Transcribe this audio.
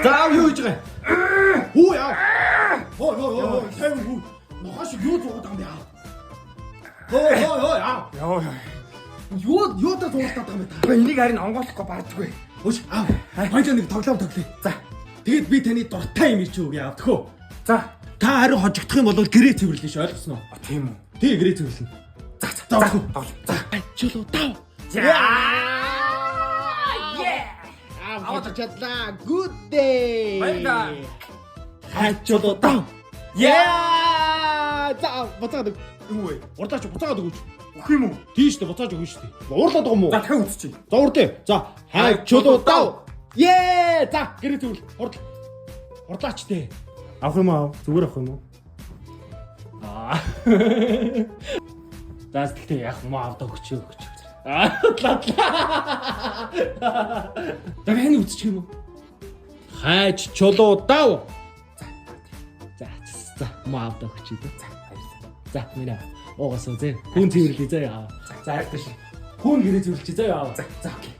За юу хийж байгаа? Хүү яа. Хоо. Сайн хүү. Нохош юу зугаад байгаа юм бэ? Хоо яа. Юу та зугаалтаад байгаа юм бэ? Энийг харин онгойлохгүй баардаггүй. Өш аа. Хоёлоо нэг тоглоом тоглоё. За. Тэгээд би таны дуртай юм ирч өгье авдаггүй. За. Та харин хожигдох юм бол гэрээ цэвэрлэе ш ойлгосноо. Тийм үү. Тий гэрээ цэвэрлэнэ. За. За. Чөлөө тав. Аваад good day. Баярлалаа. Хачолоо тав. За буцаад Юу вэ? урдаач буцаад өгөөч. Үх юм уу? Тийш дээ буцааж өгнө шүү дээ. Уурлаад байгаа юм уу? За дахиад үзчихье. За урдээ. За хачолоо тав. За гэрээ цэвэрлэ. Урдлаач дээ. Авах юм аа? Зүгээр авах юм уу? За тэгтээ яах юм авдаг өгч. Дахин үзчих юм уу? Хайч чулуу дав. За авдаг өгч. За нэрээ. Оогоосоо зэ. Хүн цэвэрлэе зэ яа. За хайртай шин. Хүн гэрээ цэвэрлэе зэ яа. За окей.